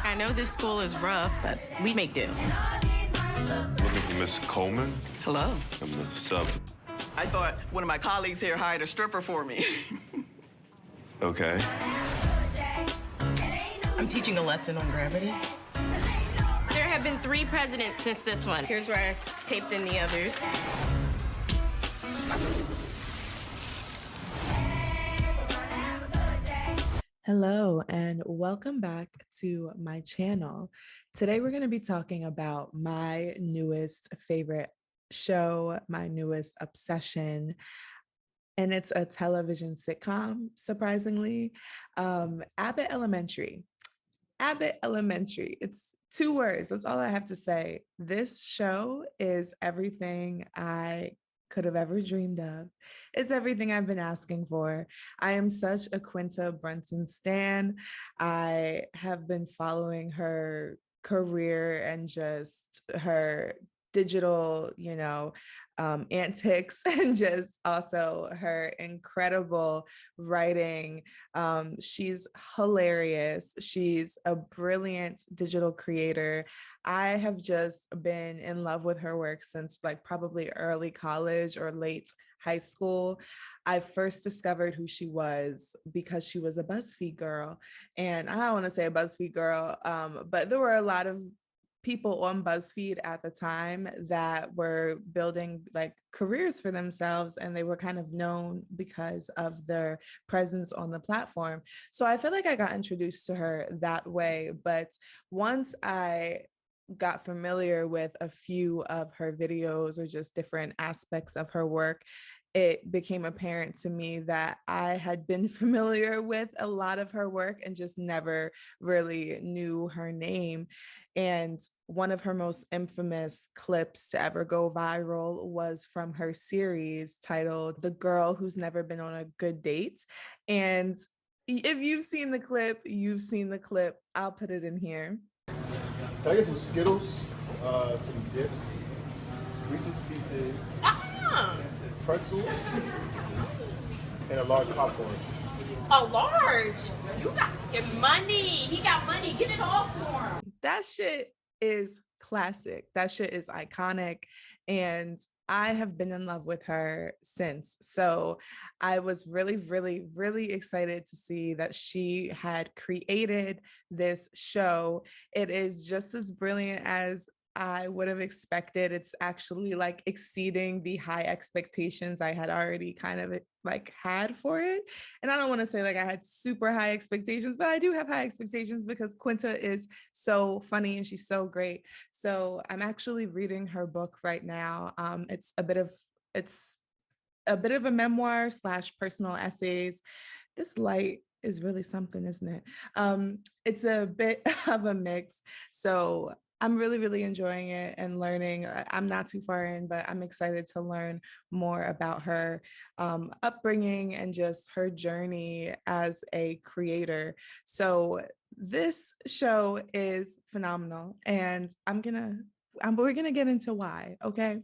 I know this school is rough, but we make do. Looking for Miss Coleman? Hello. I'm the sub. I thought one of my colleagues here hired a stripper for me. Okay. I'm teaching a lesson on gravity. There have been 3 presidents since this one. Here's where I taped in the others. Hello and welcome back to my channel. Today we're going to be talking about my newest favorite show, my newest obsession, and it's a television sitcom, surprisingly, Abbott Elementary. Abbott Elementary. It's 2 words. That's all I have to say. This show is everything I could have ever dreamed of. It's everything I've been asking for. I am such a Quinta Brunson stan. I have been following her career and just her digital, antics, and just also her incredible writing. She's hilarious. She's a brilliant digital creator. I have just been in love with her work since probably early college or late high school. I first discovered who she was because she was a BuzzFeed girl. And I don't want to say a BuzzFeed girl, but there were a lot of people on BuzzFeed at the time that were building careers for themselves, and they were kind of known because of their presence on the platform. So I feel like I got introduced to her that way. But once I got familiar with a few of her videos or just different aspects of her work, it became apparent to me that I had been familiar with a lot of her work and just never really knew her name. And one of her most infamous clips to ever go viral was from her series titled "The Girl Who's Never Been on a Good Date." And if you've seen the clip, you've seen the clip. I'll put it in here. Can I get some Skittles, some dips, Reese's Pieces, pretzels, and a large popcorn? A large? You got money. He got money. Get it all for him. That shit is classic. That shit is iconic. And I have been in love with her since. So I was really, really, really excited to see that she had created this show. It is just as brilliant as I would have expected. It's actually exceeding the high expectations I had already kind of had for it. And I don't want to say I had super high expectations, but I do have high expectations because Quinta is so funny and she's so great. So I'm actually reading her book right now. It's a bit of a memoir / personal essays. This light is really something, isn't it? It's a bit of a mix. So I'm really, really enjoying it and learning. I'm not too far in, but I'm excited to learn more about her upbringing and just her journey as a creator. So this show is phenomenal, and we're gonna get into why, okay?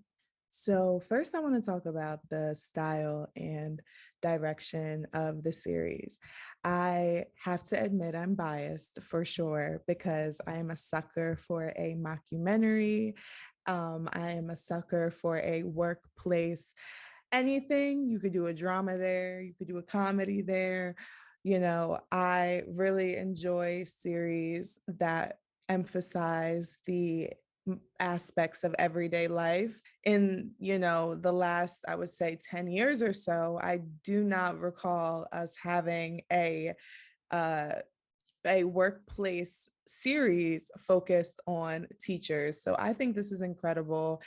So first I want to talk about the style and direction of the series. I have to admit I'm biased for sure because I am a sucker for a mockumentary. I am a sucker for a workplace anything. You could do a drama there, you could do a comedy there. I really enjoy series that emphasize the aspects of everyday life. In the last, I would say, 10 years or so, I do not recall us having a workplace series focused on teachers. So I think this is incredible.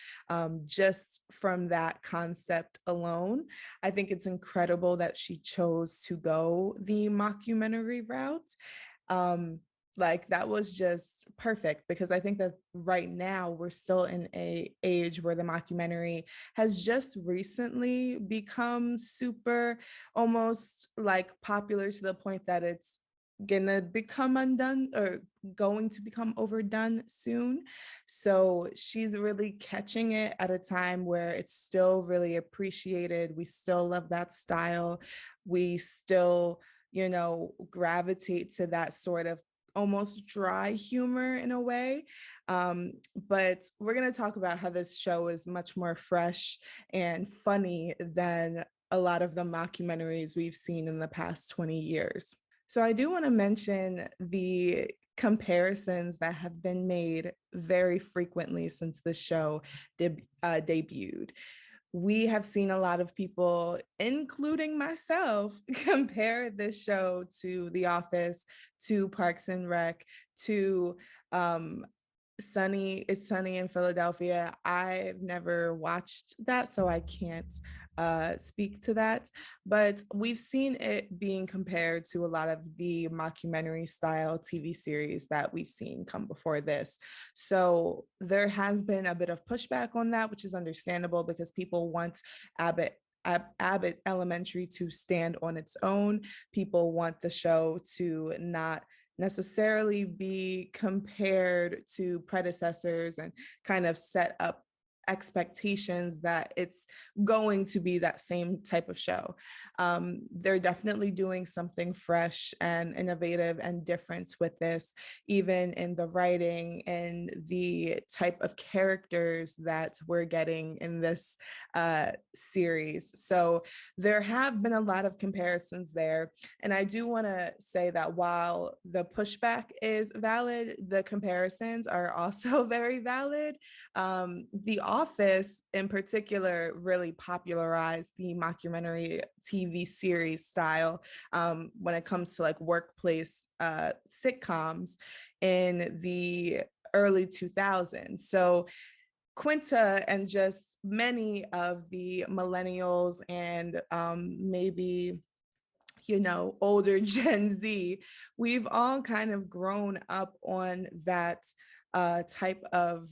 Just from that concept alone, I think it's incredible that she chose to go the mockumentary route. That was just perfect, because I think that right now we're still in a age where the mockumentary has just recently become super almost popular to the point that it's gonna become undone or going to become overdone soon. So she's really catching it at a time where it's still really appreciated. We still love that style. We still, gravitate to that sort of almost dry humor in a way. But we're going to talk about how this show is much more fresh and funny than a lot of the mockumentaries we've seen in the past 20 years. So I do want to mention the comparisons that have been made very frequently since the show debuted. We have seen a lot of people, including myself, compare this show to The Office, to Parks and Rec, to It's Sunny in Philadelphia. I've never watched that, so I can't speak to that, but we've seen it being compared to a lot of the mockumentary style TV series that we've seen come before this. So there has been a bit of pushback on that, which is understandable because people want Abbott Elementary to stand on its own. People want the show to not necessarily be compared to predecessors and kind of set up expectations that it's going to be that same type of show. They're definitely doing something fresh and innovative and different with this, even in the writing and the type of characters that we're getting in this series. So there have been a lot of comparisons there. And I do want to say that while the pushback is valid, the comparisons are also very valid. The Office in particular really popularized the mockumentary TV series style when it comes to like workplace sitcoms in the early 2000s. So Quinta and just many of the millennials and maybe older Gen Z, we've all kind of grown up on that type of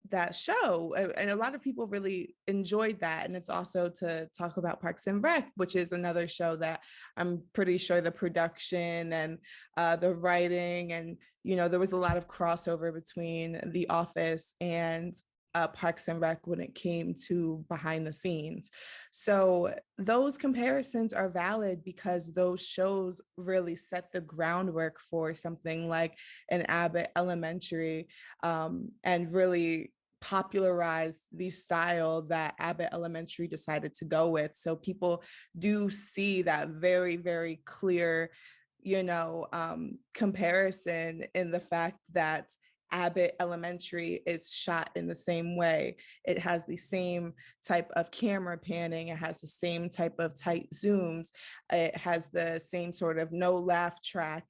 that show, and a lot of people really enjoyed that. And it's also to talk about Parks and Rec, which is another show that I'm pretty sure the production and the writing and there was a lot of crossover between The Office and Parks and Rec when it came to behind the scenes. So those comparisons are valid because those shows really set the groundwork for something like an Abbott Elementary, and really popularized the style that Abbott Elementary decided to go with. So people do see that very, very clear, comparison in the fact that Abbott Elementary is shot in the same way. It has the same type of camera panning. It has the same type of tight zooms. It has the same sort of no laugh track.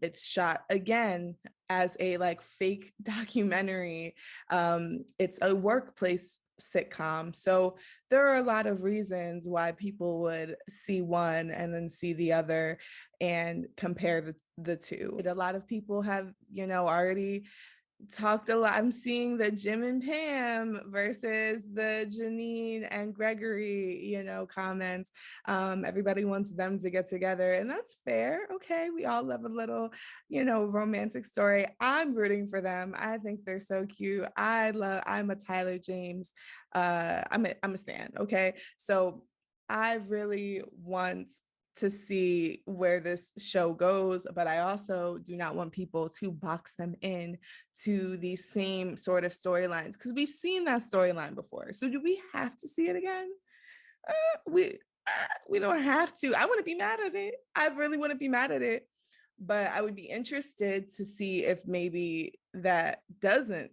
It's shot again as a like fake documentary. It's a workplace sitcom. So there are a lot of reasons why people would see one and then see the other and compare the two. A lot of people have, already talked a lot. I'm seeing the Jim and Pam versus the Janine and Gregory, comments. Everybody wants them to get together, and that's fair. Okay, we all love a little, romantic story. I'm rooting for them. I think they're so cute. I'm a Tyler James. I'm a stan. Okay, so I really want to see where this show goes, but I also do not want people to box them in to these same sort of storylines because we've seen that storyline before. So do we have to see it again? We don't have to. I wouldn't be mad at it. I really wouldn't be mad at it, but I would be interested to see if maybe that doesn't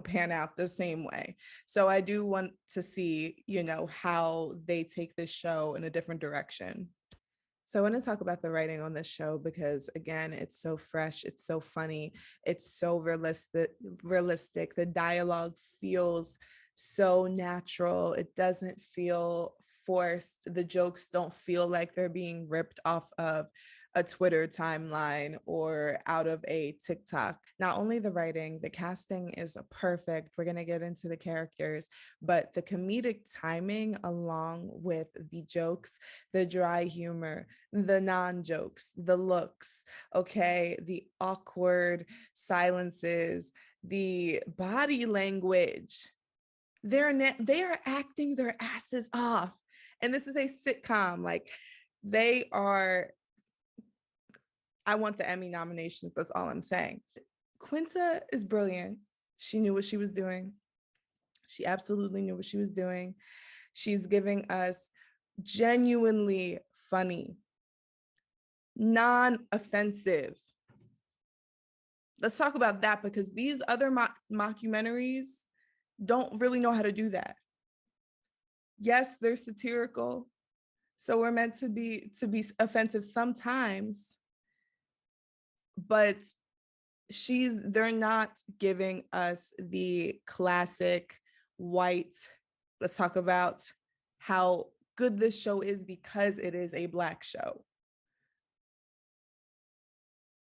pan out the same way. So I do want to see, how they take this show in a different direction. So I want to talk about the writing on this show because, again, it's so fresh, it's so funny, it's so realistic. The dialogue feels so natural. It doesn't feel forced. The jokes don't feel like they're being ripped off of a Twitter timeline or out of a TikTok. Not only the writing, the casting is perfect. We're going to get into the characters, but the comedic timing along with the jokes, the dry humor, the non-jokes, the looks, okay, the awkward silences, the body language. They are acting their asses off. And this is a sitcom. Like, they are, I want the Emmy nominations. That's all I'm saying. Quinta is brilliant. She knew what she was doing. She absolutely knew what she was doing. She's giving us genuinely funny, non-offensive. Let's talk about that, because these other mockumentaries don't really know how to do that. Yes, they're satirical, so we're meant to be offensive sometimes, but they're not giving us the classic white, let's talk about how good this show is because it is a Black show.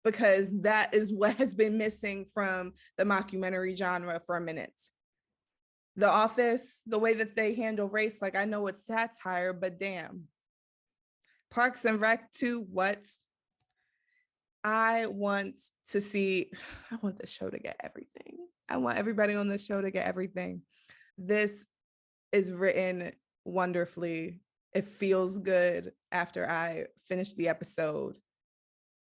Because that is what has been missing from the mockumentary genre for a minute. The Office, the way that they handle race, like, I know it's satire, but damn. Parks and Rec too, what? I want the show to get everything. I want everybody on this show to get everything. This is written wonderfully. It feels good after I finish the episode.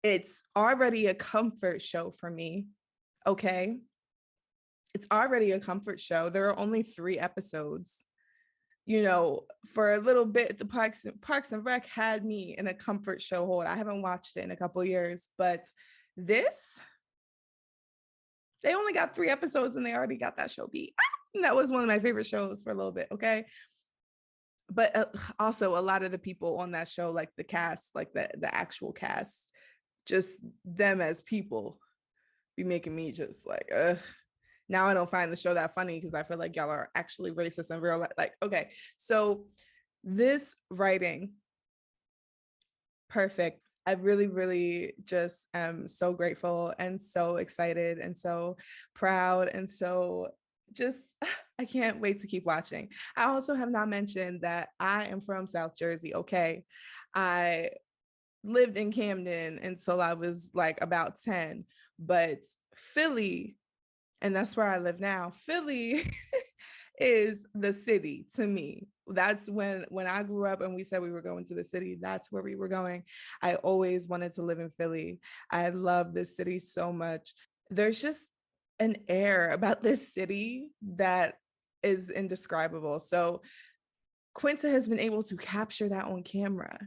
It's already a comfort show for me, okay? It's already a comfort show. There are only 3 episodes. You know, for a little bit, the Parks and Rec had me in a comfort show hold. I haven't watched it in a couple of years, but this, they only got 3 episodes and they already got that show beat. That was one of my favorite shows for a little bit, okay? But also a lot of the people on that show, like the cast, like the actual cast, just them as people be making me just like, now I don't find the show that funny because I feel like y'all are actually racist in real life. Like, okay, so this writing, perfect. I really, really just am so grateful and so excited and so proud and so just, I can't wait to keep watching. I also have not mentioned that I am from South Jersey, okay? I lived in Camden until I was like about 10, but Philly, and that's where I live now, Philly is the city to me. That's when I grew up and we said we were going to the city, that's where we were going. I always wanted to live in Philly. I love this city so much. There's just an air about this city that is indescribable. So Quinta has been able to capture that on camera.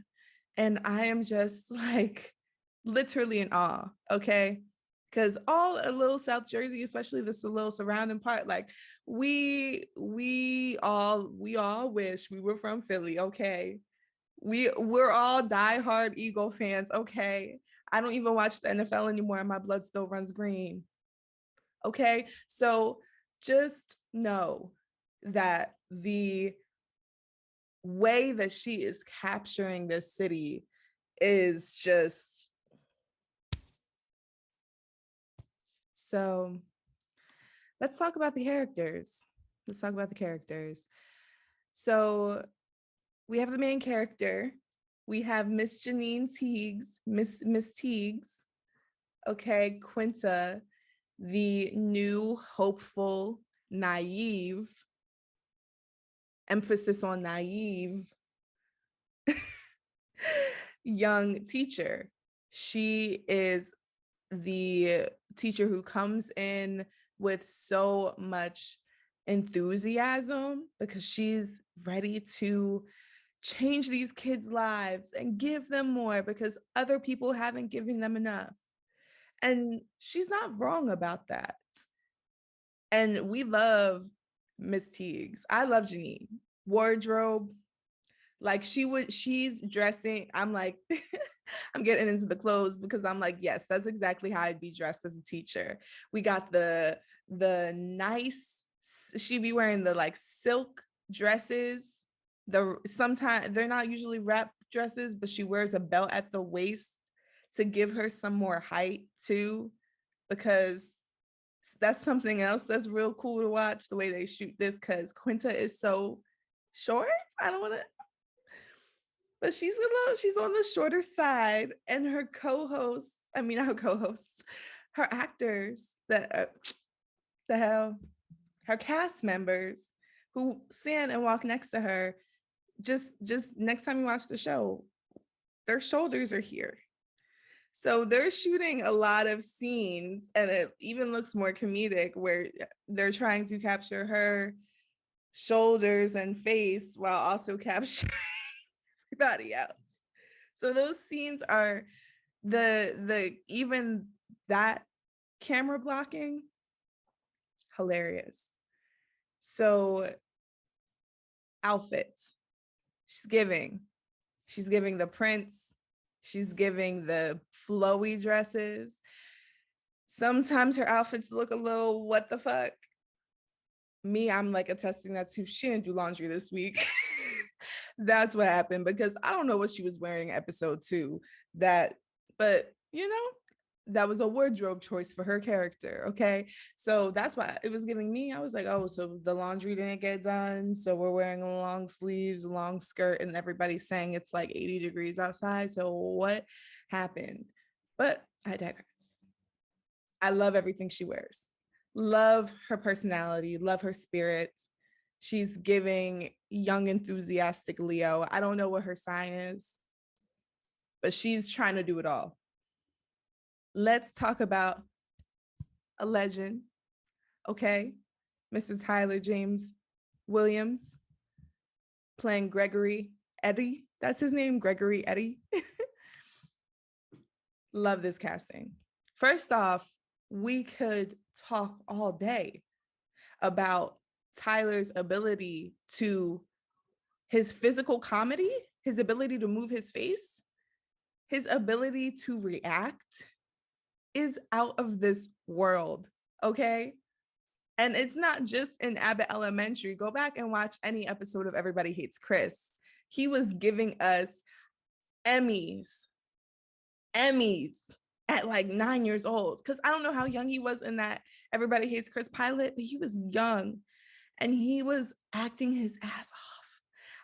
And I am just like literally in awe, okay? Because all a little South Jersey, especially this little surrounding part, like we all wish we were from Philly, okay? We're all diehard Eagle fans, okay? I don't even watch the NFL anymore and my blood still runs green, okay? So just know that the way that she is capturing this city is just, so let's talk about the characters. So we have the main character. We have Miss Janine Teagues, Miss Teagues. Okay, Quinta, the new, hopeful, naive, emphasis on naive, young teacher. She is the teacher who comes in with so much enthusiasm because she's ready to change these kids' lives and give them more because other people haven't given them enough. And she's not wrong about that. And we love Miss Teagues. I love Janine. Wardrobe, like she's dressing, I'm like, I'm getting into the clothes because I'm like, yes, that's exactly how I'd be dressed as a teacher. We got the nice, she'd be wearing the like silk dresses. Sometimes they're not usually wrap dresses, but she wears a belt at the waist to give her some more height too, because that's something else that's real cool to watch, the way they shoot this, because Quinta is so short. I don't want to, but she's on the shorter side, and her co-hosts, I mean, not her co-hosts, her actors, that the hell, her cast members who stand and walk next to her, just next time you watch the show, their shoulders are here. So they're shooting a lot of scenes, and it even looks more comedic where they're trying to capture her shoulders and face while also capturing everybody else. So those scenes are the even that camera blocking hilarious. So outfits. She's giving the prince, she's giving the flowy dresses. Sometimes her outfits look a little what the fuck. Me, I'm like attesting that too. She didn't do laundry this week. That's what happened, because I don't know what she was wearing episode 2. But that was a wardrobe choice for her character. Okay. So that's why it was giving me. I was like, oh, so the laundry didn't get done. So we're wearing long sleeves, long skirt, and everybody's saying it's like 80 degrees outside. So what happened? But I digress. I love everything she wears. Love her personality, love her spirit. She's giving young, enthusiastic Leo. I don't know what her sign is, but she's trying to do it all. Let's talk about a legend, okay? Mr. Tyler James Williams playing Gregory Eddie. That's his name, Gregory Eddie. Love this casting. First off, we could talk all day about Tyler's ability to, his physical comedy, his ability to move his face, his ability to react is out of this world, okay? And it's not just in Abbott Elementary. Go back and watch any episode of Everybody Hates Chris. He was giving us Emmys at like 9 years old. Because I don't know how young he was in that Everybody Hates Chris pilot, but he was young and he was acting his ass off.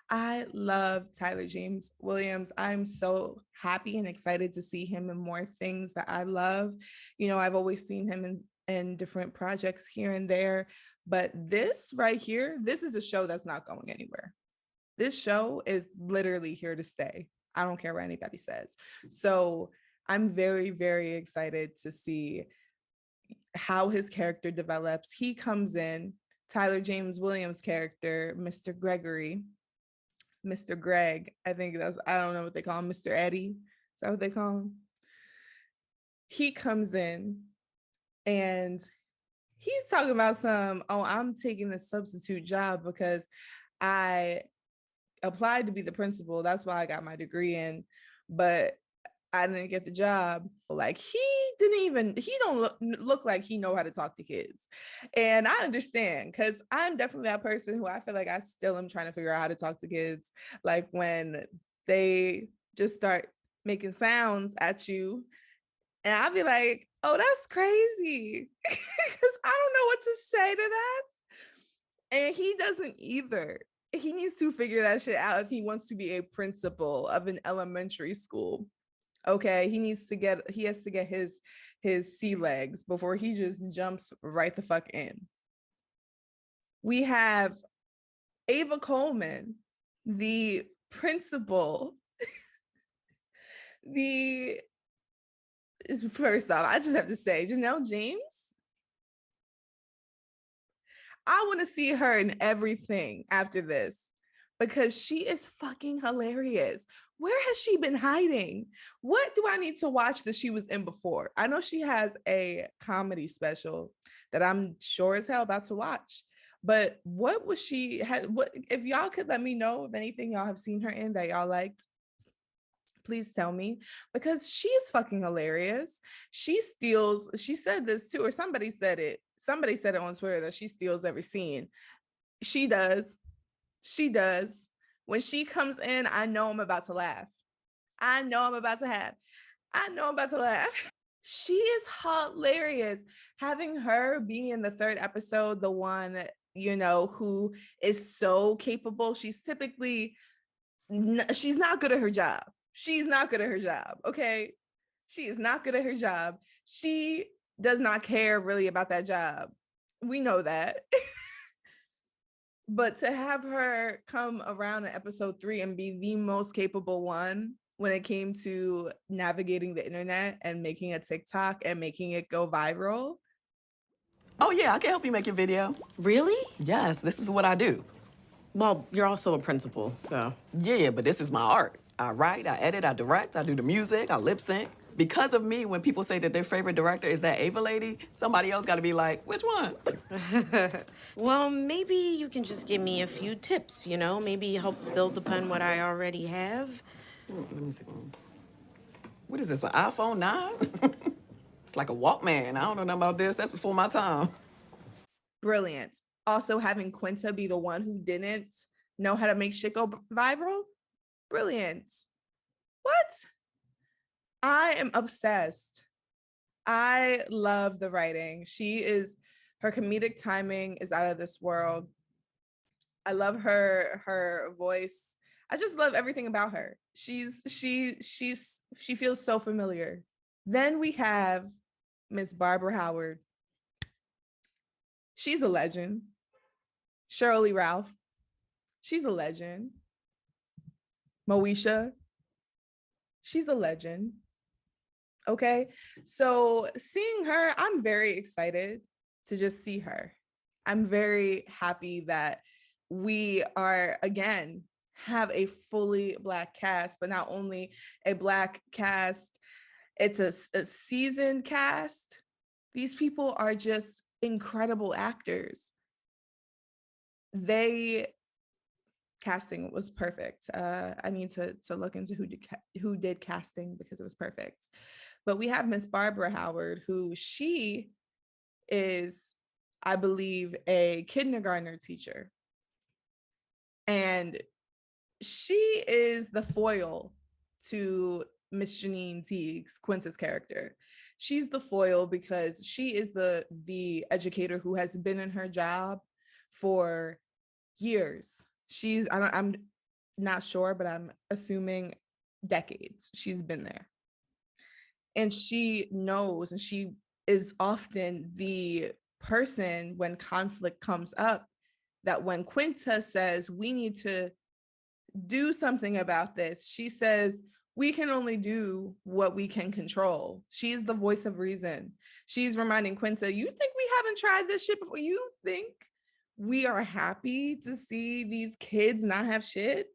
I love Tyler James Williams. I'm so happy and excited to see him in more things that I love. I've always seen him in different projects here and there, but this right here, this is a show that's not going anywhere. This show is literally here to stay. I don't care what anybody says. So I'm very, very excited to see how his character develops. He comes in, Tyler James Williams' character, Mr. Gregory, Mr. Greg, I don't know what they call him, Mr. Eddie. Is that what they call him? He comes in and he's talking about I'm taking this substitute job because I applied to be the principal. That's why I got my degree in, but I didn't get the job. Like he don't look like he know how to talk to kids. And I understand, because I'm definitely that person who I feel like I still am trying to figure out how to talk to kids. Like when they just start making sounds at you and I'll be like, oh, that's crazy. Because I don't know what to say to that. And he doesn't either. He needs to figure that shit out if he wants to be a principal of an elementary school. Okay, he has to get his sea legs before he just jumps right the fuck in. We have Ava Coleman, the principal. First off, I just have to say, Janelle James, I want to see her in everything after this because she is fucking hilarious. Where has she been hiding? What do I need to watch that she was in before? I know she has a comedy special that I'm sure as hell about to watch. But what if y'all could let me know of anything y'all have seen her in that y'all liked? Please tell me, because she is fucking hilarious. She said this too, or somebody said it on Twitter that she steals every scene. She does. When she comes in, I know I'm about to laugh. She is hilarious. Having her be in the 3rd episode, the one, who is so capable. She's not good at her job. Okay? She is not good at her job. She does not care really about that job. We know that. But to have her come around in episode 3 and be the most capable one, when it came to navigating the internet and making a TikTok and making it go viral. Oh, yeah, I can help you make your video. Really? Yes, this is what I do. Well, you're also a principal, so. Yeah, but this is my art. I write, I edit, I direct, I do the music, I lip sync. Because of me, when people say that their favorite director is that Ava lady, somebody else got to be like, which one? Well, maybe you can just give me a few tips, maybe help build upon what I already have. Let me see. What is this, an iPhone 9? It's like a Walkman. I don't know nothing about this. That's before my time. Brilliant. Also having Quinta be the one who didn't know how to make shit go viral. Brilliant. What? I am obsessed. I love the writing. Her comedic timing is out of this world. I love her voice. I just love everything about her. She feels so familiar. Then we have Miss Barbara Howard. She's a legend. Shirley Ralph. She's a legend. Moesha. She's a legend. Okay. So seeing her, I'm very excited to just see her. I'm very happy that we are, again, have a fully Black cast, but not only a Black cast, it's a seasoned cast. These people are just incredible actors. Casting was perfect. I need to look into who did casting because it was perfect. But we have Miss Barbara Howard, who she is, I believe, a kindergartner teacher. And she is the foil to Miss Janine Teague's, Quinta's character. She's the foil because she is the educator who has been in her job for years. I'm not sure, but I'm assuming decades she's been there. And she knows, and she is often the person when conflict comes up, that when Quinta says, we need to do something about this, she says, we can only do what we can control. She's the voice of reason. She's reminding Quinta, you think we haven't tried this shit before? You think we are happy to see these kids not have shit?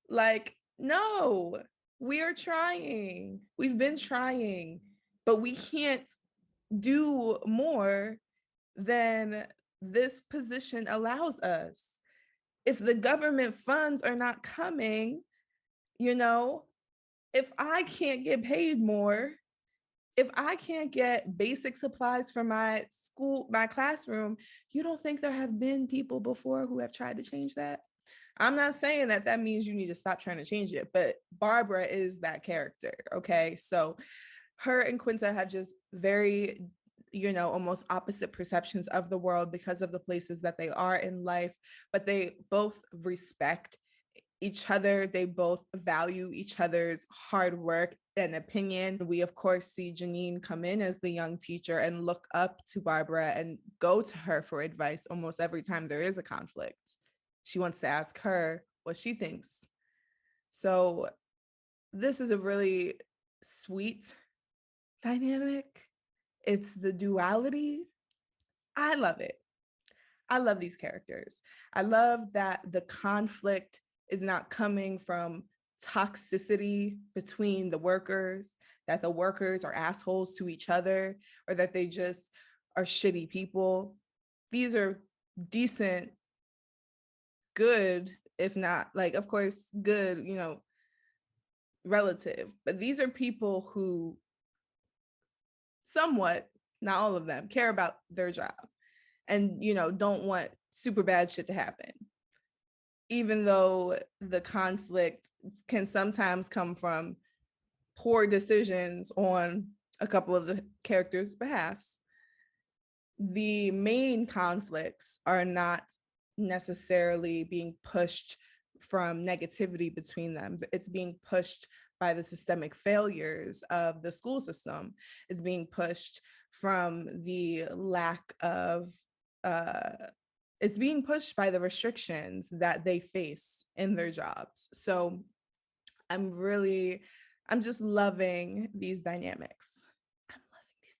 Like, no, we are trying. We've been trying, but we can't do more than this position allows us. If the government funds are not coming, if I can't get paid more, if I can't get basic supplies for my school, my classroom, you don't think there have been people before who have tried to change that? I'm not saying that means you need to stop trying to change it, but Barbara is that character, okay? So her and Quinta have just very, almost opposite perceptions of the world because of the places that they are in life, but they both respect each other. They both value each other's hard work and opinion. We, of course, see Janine come in as the young teacher and look up to Barbara and go to her for advice almost every time there is a conflict. She wants to ask her what she thinks. So this is a really sweet dynamic. It's the duality. I love it. I love these characters. I love that the conflict is not coming from toxicity between the workers, that the workers are assholes to each other, or that they just are shitty people. These are decent, good, if not, like, of course, good, relative. But these are people who somewhat, not all of them, care about their job and, don't want super bad shit to happen. Even though the conflict can sometimes come from poor decisions on a couple of the characters' behalfs, the main conflicts are not necessarily being pushed from negativity between them. It's being pushed by the systemic failures of the school system. It's being pushed from the lack of it's being pushed by the restrictions that they face in their jobs. So I'm just loving these dynamics. I'm loving these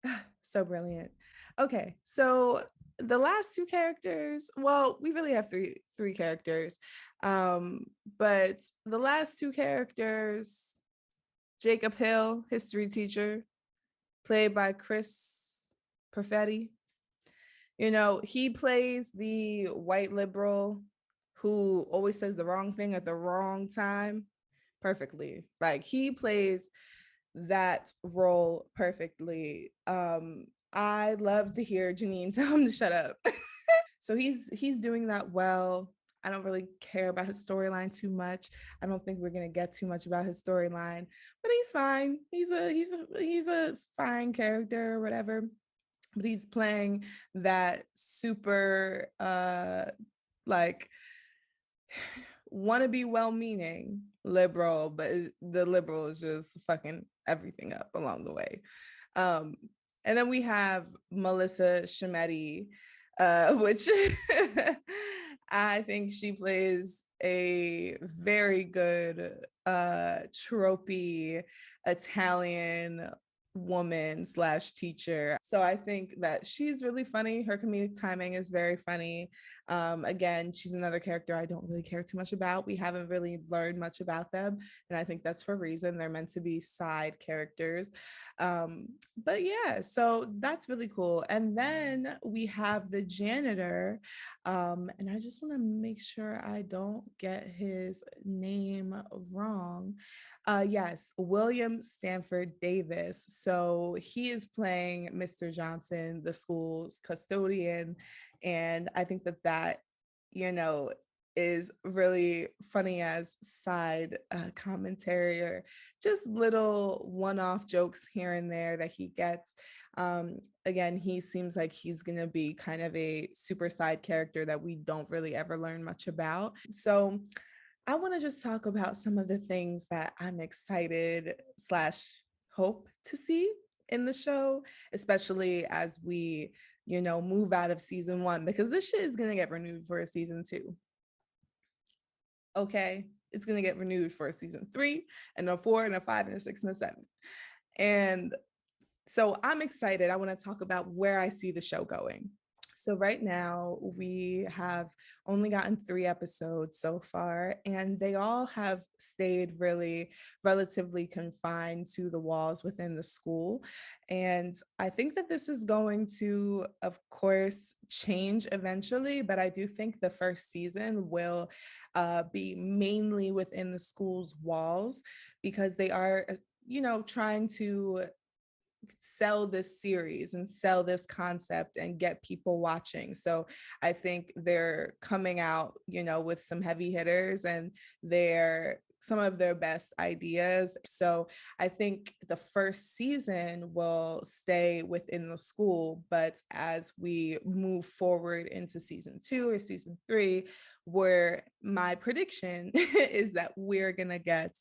dynamics. So brilliant. Okay, so the last two characters, well, we really have three characters. But the last two characters, Jacob Hill, history teacher, played by Chris Perfetti. You know, he plays the white liberal who always says the wrong thing at the wrong time perfectly. Like he plays that role perfectly. I love to hear Janine tell him to shut up. So he's doing that well. I don't really care about his storyline too much. I don't think we're gonna get too much about his storyline, but he's fine. He's a fine character or whatever. But he's playing that super like want to be well-meaning liberal, but the liberal is just fucking everything up along the way. Um, and then we have Melissa Shimetti, which I think she plays a very good tropey Italian woman slash teacher. So I think that she's really funny. Her comedic timing is very funny. Again, she's another character I don't really care too much about. We haven't really learned much about them, and I think that's for a reason. They're meant to be side characters. But yeah, so that's really cool. And then we have the janitor, and I just want to make sure I don't get his name wrong. Yes, William Sanford Davis. So he is playing Mr. Johnson, the school's custodian. And I think that, you know, is really funny as side commentary or just little one-off jokes here and there that he gets. Again, he seems like he's going to be kind of a super side character that we don't really ever learn much about. So I want to just talk about some of the things that I'm excited slash hope to see in the show, especially as we, you know, move out of season one, because this shit is going to get renewed for a season two. Okay. It's going to get renewed for a season 3 and a 4 and a 5 and a 6 and a 7. And so I'm excited. I want to talk about where I see the show going. So right now we have only gotten 3 episodes so far, and they all have stayed really relatively confined to the walls within the school. And I think that this is going to, of course, change eventually, but I do think the first season will be mainly within the school's walls because they are, you know, trying to sell this series and sell this concept and get people watching. So I think they're coming out, you know, with some heavy hitters and they're some of their best ideas. So I think the first season will stay within the school, but as we move forward into season 2 or season 3, where my prediction is that we're gonna get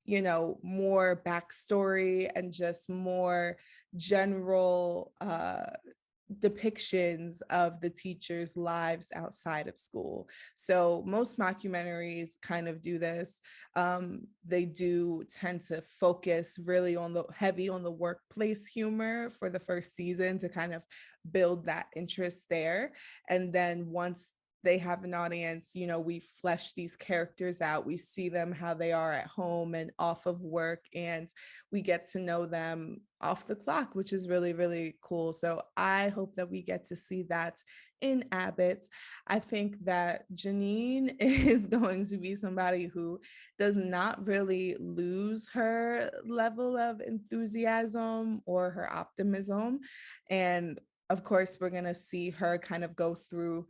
you know, more backstory and just more general depictions of the teachers' lives outside of school. So most mockumentaries kind of do this. They do tend to focus really on the heavy on the workplace humor for the first season to kind of build that interest there. And then once they have an audience, you know, we flesh these characters out, we see them how they are at home and off of work, and we get to know them off the clock, which is really, really cool. So I hope that we get to see that in Abbott. I think that Janine is going to be somebody who does not really lose her level of enthusiasm or her optimism. And of course, we're going to see her kind of go through,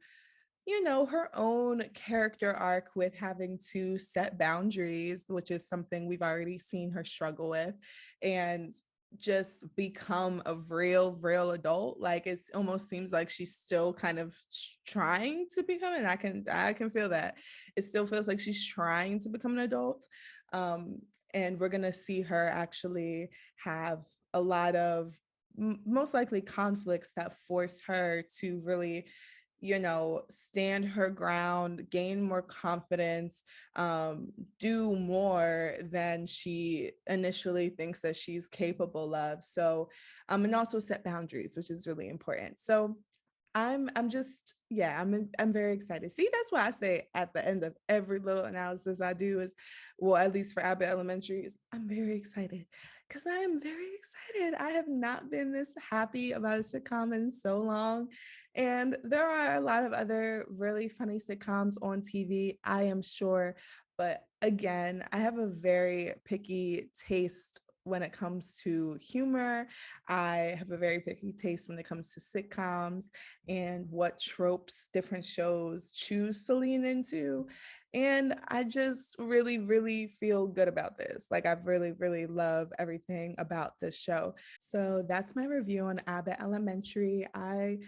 you know, her own character arc with having to set boundaries, which is something we've already seen her struggle with, and just become a real adult. Like it almost seems like she's still kind of trying to become, and I can feel that. It still feels like she's trying to become an adult. And we're gonna see her actually have a lot of most likely conflicts that force her to really, stand her ground, gain more confidence, do more than she initially thinks that she's capable of. So, and also set boundaries, which is really important. So I'm just, yeah, I'm very excited. See, that's why I say at the end of every little analysis I do is, well, at least for Abbott Elementary, is I'm very excited because I am very excited. I have not been this happy about a sitcom in so long. And there are a lot of other really funny sitcoms on TV, I am sure. But again, I have a very picky taste when it comes to humor. I have a very picky taste when it comes to sitcoms and what tropes different shows choose to lean into. And I just really, really feel good about this. Like, I've really, really love everything about this show. So that's my review on Abbott Elementary. I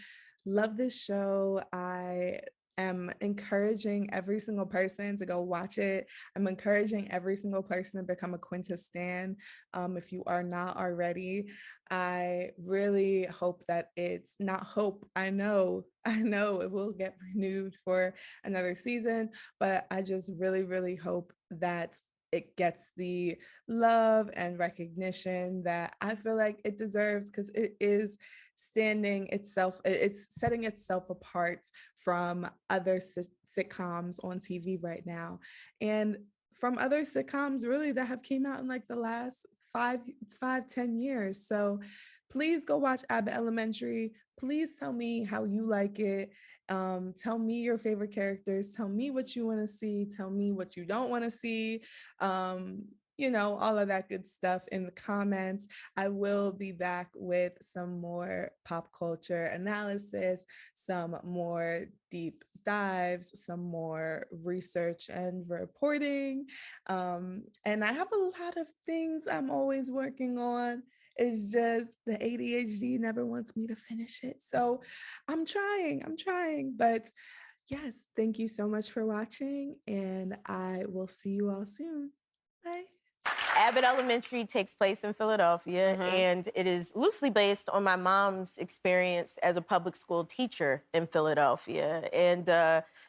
love this show. I am encouraging every single person to go watch it. I'm encouraging every single person to become a Quinta stan. If you are not already, I really hope that it's not hope. I know it will get renewed for another season, but I just really, really hope that it gets the love and recognition that I feel like it deserves, because it is it's setting itself apart from other sitcoms on TV right now, and from other sitcoms really that have came out in like the last 10 years. So please go watch Abbott Elementary. Please tell me how you like it. Tell me your favorite characters. Tell me what you want to see. Tell me what you don't want to see. All of that good stuff in the comments. I will be back with some more pop culture analysis, some more deep dives, some more research and reporting. And I have a lot of things I'm always working on. It's just the ADHD never wants me to finish it. So I'm trying. But yes, thank you so much for watching, and I will see you all soon. Bye. Abbott Elementary takes place in Philadelphia, and it is loosely based on my mom's experience as a public school teacher in Philadelphia. And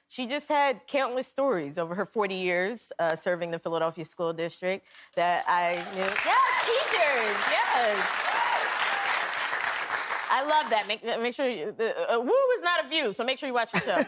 she just had countless stories over her 40 years serving the Philadelphia School District that I knew. Yes, teachers, yes. I love that. Make sure woo is not a view, so make sure you watch the show.